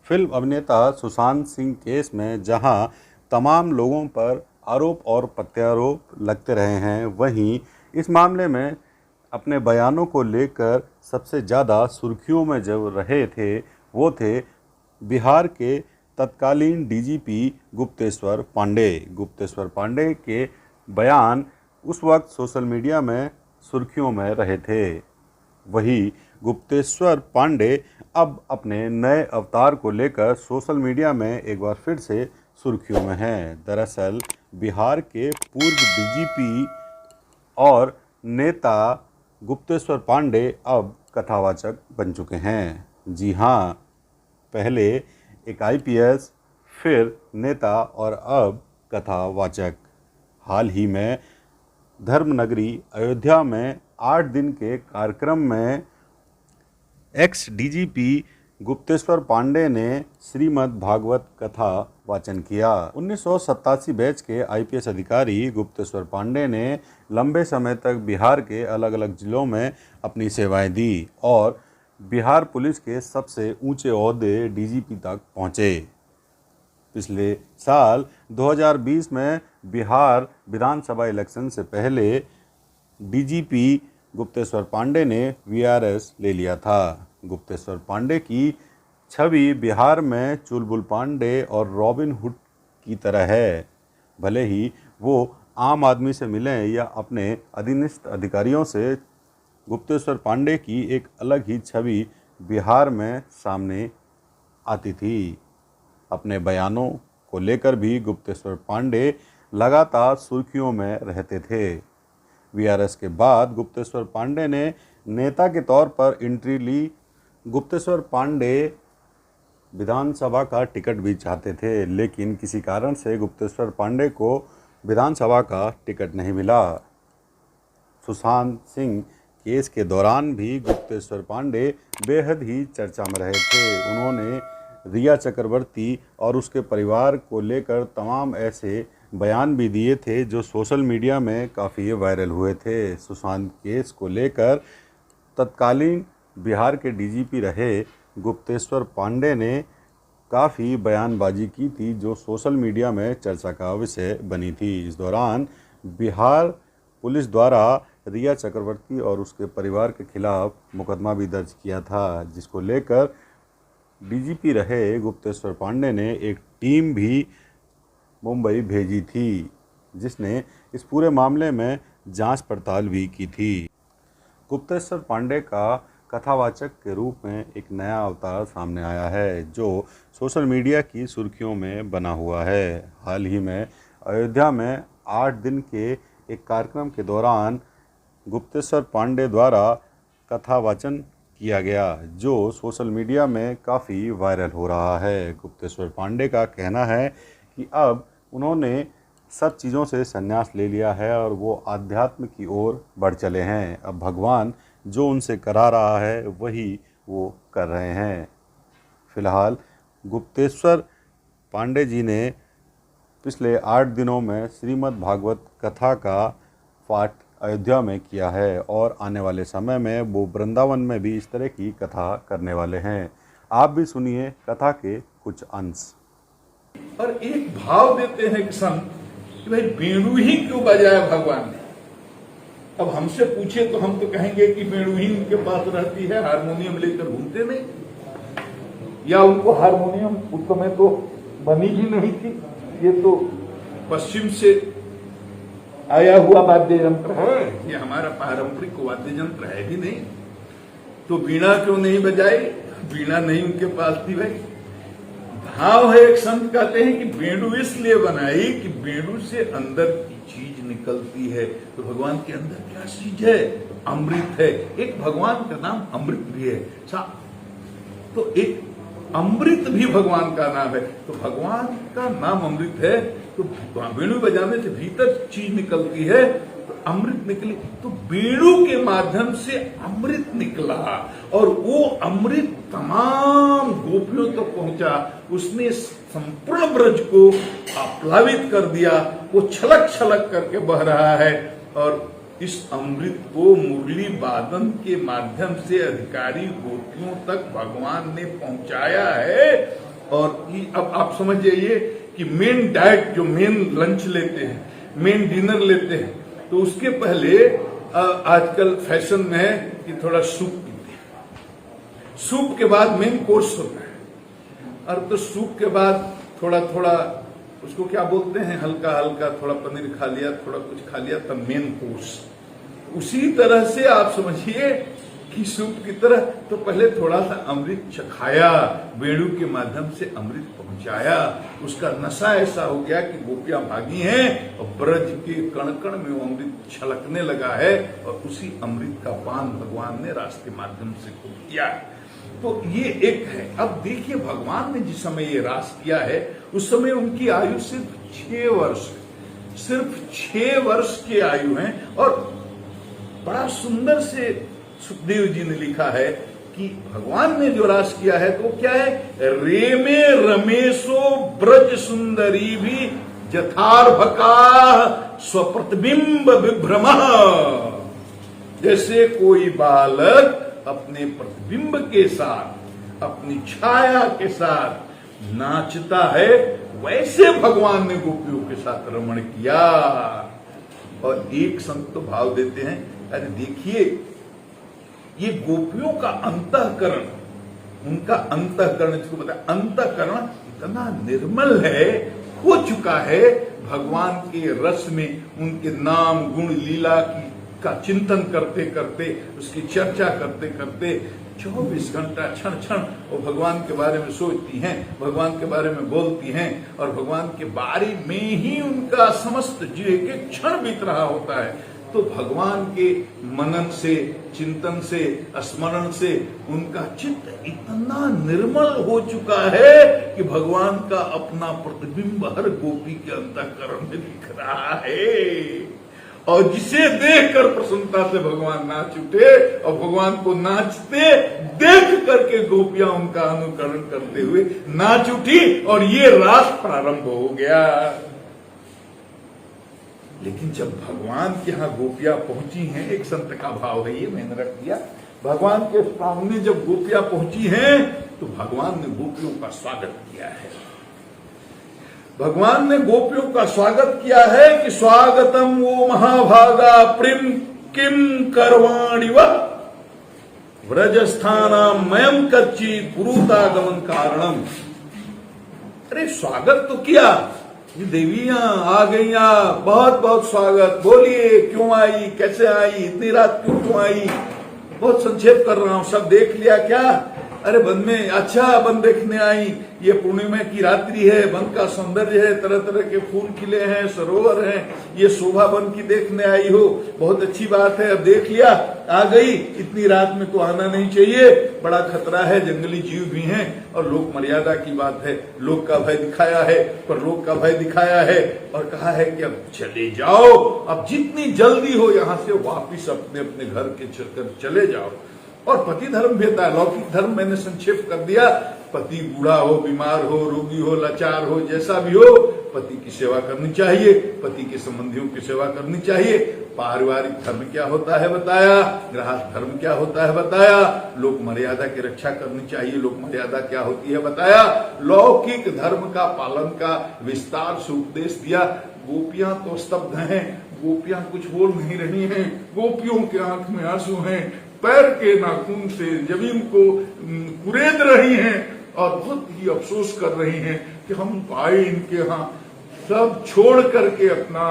Film अभिनेता Sushant Singh case में जहां तमाम लोगों पर आरोप और प्रत्यारोप लगते रहे हैं, वहीं इस मामले में अपने बयानों को लेकर सबसे ज़्यादा सुर्खियों में जो रहे थे वो थे बिहार के तत्कालीन डीजीपी गुप्तेश्वर पांडे। गुप्तेश्वर पांडे के बयान उस वक्त सोशल मीडिया में सुर्खियों में रहे थे। वही गुप्तेश्वर पांडे अब अपने नए अवतार को लेकर सोशल मीडिया में एक बार फिर से सुर्खियों में हैं। दरअसल बिहार के पूर्व डीजीपी और नेता गुप्तेश्वर पांडे अब कथावाचक बन चुके हैं। जी हाँ, पहले एक आईपीएस, फिर नेता और अब कथावाचक। हाल ही में धर्मनगरी अयोध्या में 8 दिन के कार्यक्रम में एक्स डीजीपी गुप्तेश्वर पांडे ने श्रीमद् भागवत कथा वाचन किया। 1987 बैच के आईपीएस अधिकारी गुप्तेश्वर पांडे ने लंबे समय तक बिहार के अलग अलग जिलों में अपनी सेवाएं दी और बिहार पुलिस के सबसे ऊंचे ओहदे डीजीपी तक पहुंचे। पिछले साल 2020 में बिहार विधानसभा इलेक्शन से पहले डीजीपी गुप्तेश्वर पांडे ने वीआरएस ले लिया था। गुप्तेश्वर पांडे की छवि बिहार में चुलबुल पांडे और रॉबिन हुड की तरह है। भले ही वो आम आदमी से मिलें या अपने अधीनस्थ अधिकारियों से, गुप्तेश्वर पांडे की एक अलग ही छवि बिहार में सामने आती थी। अपने बयानों को लेकर भी गुप्तेश्वर पांडे लगातार सुर्खियों में रहते थे। वीआरएस के बाद गुप्तेश्वर पांडे ने नेता के तौर पर एंट्री ली। गुप्तेश्वर पांडे विधानसभा का टिकट भी चाहते थे, लेकिन किसी कारण से गुप्तेश्वर पांडे को विधानसभा का टिकट नहीं मिला। सुशांत सिंह केस के दौरान भी गुप्तेश्वर पांडे बेहद ही चर्चा में रहे थे। उन्होंने रिया चक्रवर्ती और उसके परिवार को लेकर तमाम ऐसे बयान भी दिए थे जो सोशल मीडिया में काफ़ी वायरल हुए थे। सुशांत केस को लेकर तत्कालीन बिहार के डीजीपी रहे गुप्तेश्वर पांडे ने काफ़ी बयानबाजी की थी जो सोशल मीडिया में चर्चा का विषय बनी थी। इस दौरान बिहार पुलिस द्वारा रिया चक्रवर्ती और उसके परिवार के खिलाफ मुकदमा भी दर्ज किया था, जिसको लेकर डीजीपी रहे गुप्तेश्वर पांडे ने एक टीम भी मुंबई भेजी थी, जिसने इस पूरे मामले में जांच पड़ताल भी की थी। गुप्तेश्वर पांडे का कथावाचक के रूप में एक नया अवतार सामने आया है जो सोशल मीडिया की सुर्खियों में बना हुआ है। हाल ही में अयोध्या में 8 दिन के एक कार्यक्रम के दौरान गुप्तेश्वर पांडे द्वारा कथावाचन किया गया जो सोशल मीडिया में काफ़ी वायरल हो रहा है। गुप्तेश्वर पांडे का कहना है कि अब उन्होंने सब चीज़ों से संन्यास ले लिया है और वो आध्यात्म की ओर बढ़ चले हैं। अब भगवान जो उनसे करा रहा है वही वो कर रहे हैं। फिलहाल गुप्तेश्वर पांडे जी ने पिछले 8 दिनों में श्रीमद् भागवत कथा का पाठ अयोध्या में किया है और आने वाले समय में वो वृंदावन में भी इस तरह की कथा करने वाले हैं। आप भी सुनिए कथा के कुछ अंश। और एक भाव देते हैं कि संत कि भाई वेणु ही क्यों बजाया भगवान ने। अब हमसे पूछे तो हम तो कहेंगे कि वेणु ही उनके पास रहती है, हारमोनियम लेकर घूमते नहीं, या उनको हारमोनियम उस समय तो बनी ही नहीं थी, ये तो पश्चिम से आया हुआ वाद्य यंत्र है, ये हमारा पारंपरिक वाद्य यंत्र है भी नहीं। तो वीणा क्यों नहीं बजाई, वीणा नहीं उनके पास थी। भाई भाव है, एक संत कहते हैं कि वेणु इसलिए बनाई कि वेणु से अंदर की चीज निकलती है। तो भगवान के अंदर क्या चीज है, अमृत है। एक भगवान का नाम अमृत भी है, तो एक अमृत भी भगवान का नाम है। तो भगवान का नाम अमृत है, तो वेणु बजाने से भीतर चीज निकलती है, तो अमृत निकली। तो वेणु के माध्यम से अमृत निकला और वो अमृत तमाम गोपियों तक तो पहुंचा। उसने संपूर्ण ब्रज को आप्लावित कर दिया। वो छलक छलक करके बह रहा है और इस अमृत को मुरली वादन के माध्यम से अधिकारी गोपियों तक भगवान ने पहुंचाया है। और अब आप समझ जाइए कि मेन डाइट, जो मेन लंच लेते हैं, मेन डिनर लेते हैं, तो उसके पहले आजकल फैशन में है कि थोड़ा सूप पीते हैं, सूप के बाद मेन कोर्स होता है। और तो सूप के बाद थोड़ा थोड़ा उसको क्या बोलते हैं, हल्का हल्का थोड़ा पनीर खा लिया, थोड़ा कुछ खा लिया, तब मेन कोर्स। उसी तरह से आप समझिए कि सूप की तरह, तो पहले थोड़ा सा अमृत चखाया, वेणु के माध्यम से अमृत पहुंचाया, उसका नशा ऐसा हो गया कि गोपियां भागी हैं और ब्रज के कण कण में वो अमृत छलकने लगा है, और उसी अमृत का पान भगवान ने रास के माध्यम से खूब किया। तो ये एक है। अब देखिए, भगवान ने जिस समय ये रास किया है उस समय उनकी आयु सिर्फ 6 वर्ष, सिर्फ 6 वर्ष की आयु है। और बड़ा सुंदर से सुखदेव जी ने लिखा है कि भगवान ने जो रास किया है तो क्या है, रेमे रमेशो ब्रज सुंदरी भी जथार्भका स्वप्रतिबिंब विभ्रम। जैसे कोई बालक अपने प्रतिबिंब के साथ, अपनी छाया के साथ नाचता है, वैसे भगवान ने गोपियों के साथ रमण किया। और एक संत तो भाव देते हैं, अरे देखिए, ये गोपियों का अंतःकरण, उनका अंतःकरण, जिसको पता है अंतःकरण इतना निर्मल है, हो चुका है भगवान के रस में, उनके नाम गुण लीला का चिंतन करते करते, उसकी चर्चा करते करते 24 घंटा क्षण क्षण वो भगवान के बारे में सोचती हैं, भगवान के बारे में बोलती हैं, और भगवान के बारे में ही उनका समस्त जीवन के क्षण बीत रहा होता है। तो भगवान के मनन से, चिंतन से, स्मरण से उनका चित्त इतना निर्मल हो चुका है कि भगवान का अपना प्रतिबिंब हर गोपी के अंतःकरण में दिख रहा है। और जिसे देखकर प्रसन्नता से भगवान नाच उठे, और भगवान को नाचते देख करके गोपियां उनका अनुकरण करते हुए नाच उठी, और ये रास प्रारंभ हो गया। लेकिन जब भगवान के यहाँ गोपियां पहुंची हैं, एक संत का भाव है, ये मैंने रख दिया, भगवान के सामने जब गोपियां पहुंची हैं तो भगवान ने गोपियों का स्वागत किया है। भगवान ने गोपियों का स्वागत किया है कि स्वागतम वो महाभागा प्रिम किम करवाणि वह व्रजस्थानाम मयम कच्ची पुरुतागमन कारणम। अरे स्वागत तो किया, ये देवियां आ गईया, बहुत बहुत स्वागत, बोलिए क्यों आई, कैसे आई, इतनी रात क्यों आई, बहुत संक्षेप कर रहा हूं, सब देख लिया क्या? अरे वन में, अच्छा वन देखने आई, ये पूर्णिमा की रात्रि है, वन का सौंदर्य है, तरह तरह के फूल खिले हैं, सरोवर हैं, ये शोभा वन की देखने आई हो, बहुत अच्छी बात है, अब देख लिया, आ गई, इतनी रात में तो आना नहीं चाहिए, बड़ा खतरा है, जंगली जीव भी हैं, और लोक मर्यादा की बात है, लोक का भय दिखाया है, पर लोक का भय दिखाया है और कहा है कि अब चले जाओ, अब जितनी जल्दी हो यहां से वापिस अपने अपने घर के चले जाओ। और पति धर्म भी होता है, लौकिक धर्म मैंने संक्षेप कर दिया, पति बूढ़ा हो, बीमार हो, रोगी हो, लाचार हो, जैसा भी हो, पति की सेवा करनी चाहिए, पति के संबंधियों की सेवा करनी चाहिए। पारिवारिक धर्म क्या होता है बताया, गृहस्थ धर्म क्या होता है बताया, लोक मर्यादा की रक्षा करनी चाहिए, लोक मर्यादा क्या होती है बताया, लौकिक धर्म का पालन का विस्तार से उपदेश दिया। गोपियां तो स्तब्ध हैं, गोपियां कुछ बोल नहीं रही हैं, गोपियों के आंख में आंसू हैं, पैर के नाखून से जमीन को कुरेद रही हैं और बहुत ही अफसोस कर रही हैं कि हम आए इनके यहाँ सब छोड़ करके अपना,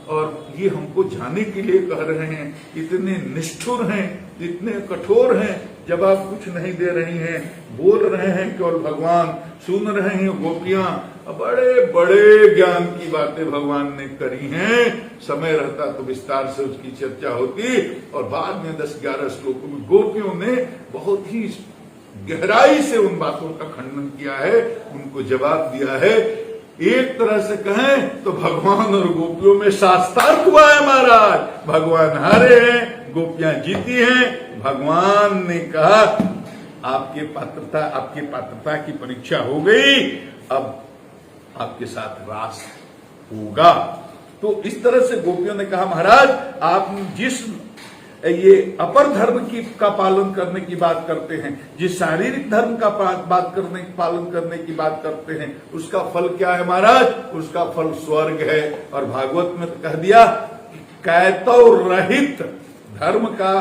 और ये हमको जाने के लिए कह रहे हैं, इतने निष्ठुर हैं, इतने कठोर हैं, जवाब कुछ नहीं दे रही हैं, बोल रहे हैं केवल भगवान, सुन रहे हैं गोपियां, बड़े बड़े ज्ञान की बातें भगवान ने करी हैं। समय रहता तो विस्तार से उसकी चर्चा होती, और बाद में 10-11 श्लोकों में गोपियों ने बहुत ही गहराई से उन बातों का खंडन किया है, उनको जवाब दिया है। एक तरह से कहें तो भगवान और गोपियों में शास्त्रार्थ हुआ है महाराज, भगवान हारे हैं, गोपियां जीती हैं। भगवान ने कहा आपकी पात्रता की परीक्षा हो गई, अब आपके साथ रास होगा। तो इस तरह से गोपियों ने कहा महाराज आप जिस ये अपर धर्म का पालन करने की बात करते हैं, जिस शारीरिक धर्म का पालन करने की बात करते हैं, उसका फल क्या है महाराज? उसका फल स्वर्ग है। और भागवत में तो कह दिया कैतव रहित धर्म का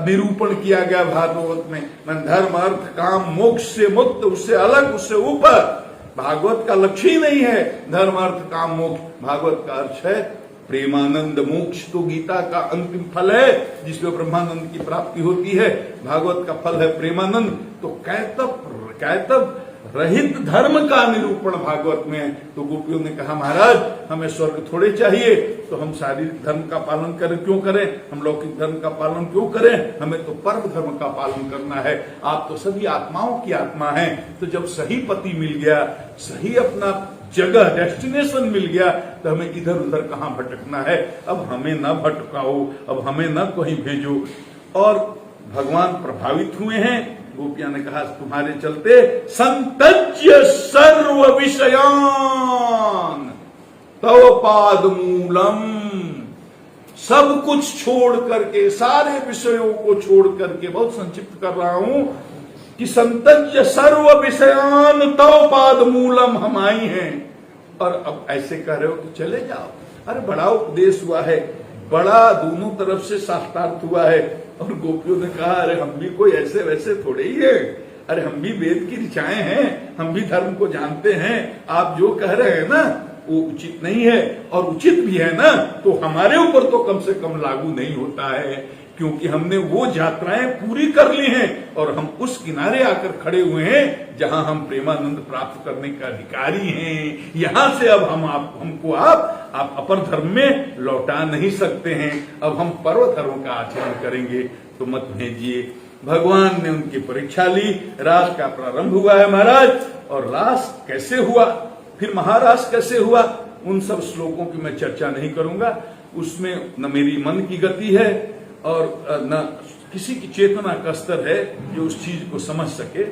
निरूपण किया गया भागवत में। मन धर्म अर्थ काम मोक्ष से मुक्त, उससे अलग, उससे ऊपर भागवत का लक्ष्य ही नहीं है धर्म अर्थ काम मोक्ष। भागवत का अर्थ है प्रेमानंद। मोक्ष तो गीता का अंतिम फल है जिसमें ब्रह्मानंद की प्राप्ति होती है। भागवत का फल है प्रेमानंद। तो कैतव रहित धर्म का निरूपण भागवत में। तो गोपियों ने कहा महाराज हमें स्वर्ग थोड़े चाहिए, तो हम शारीरिक धर्म का पालन करें क्यों करें, हम लौकिक धर्म का पालन क्यों करें, हमें तो परम धर्म का पालन करना है। आप तो सभी आत्माओं की आत्मा हैं, तो जब सही पति मिल गया, सही अपना जगह डेस्टिनेशन मिल गया, तो हमें इधर उधर कहां भटकना है। अब हमें न भटकाओ, अब हमें न कहीं भेजो। और भगवान प्रभावित हुए हैं। गोपियां ने कहा तुम्हारे चलते संतज्य सर्व विषयान तव पाद मूलम, सब कुछ छोड़ करके, सारे विषयों को छोड़ करके, बहुत संक्षिप्त कर रहा हूं कि संतज्य सर्व विषयान तव पाद मूलम, हम आई हैं। और अब ऐसे कह रहे हो कि चले जाओ। अरे बड़ा उपदेश हुआ है, बड़ा दोनों तरफ से शास्त्रार्थ हुआ है। और गोपियों ने कहा अरे हम भी कोई ऐसे वैसे थोड़े ही है, अरे हम भी वेद की ऋचाएं हैं, हम भी धर्म को जानते हैं। आप जो कह रहे हैं ना वो उचित नहीं है, और उचित भी है ना तो हमारे ऊपर तो कम से कम लागू नहीं होता है, क्योंकि हमने वो यात्राएं पूरी कर ली हैं और हम उस किनारे आकर खड़े हुए हैं जहां हम प्रेमानंद प्राप्त करने का अधिकारी हैं। यहां से अब हमको आप अपर धर्म में लौटा नहीं सकते हैं। अब हम पर्व धर्म का आचरण करेंगे, तो मत भेजिए। भगवान ने उनकी परीक्षा ली। रास का प्रारंभ हुआ है महाराज। और रास कैसे हुआ, फिर महारास कैसे हुआ, उन सब श्लोकों की मैं चर्चा नहीं करूंगा। उसमें न मेरी मन की गति है और न किसी की चेतना का स्तर है जो उस चीज को समझ सके।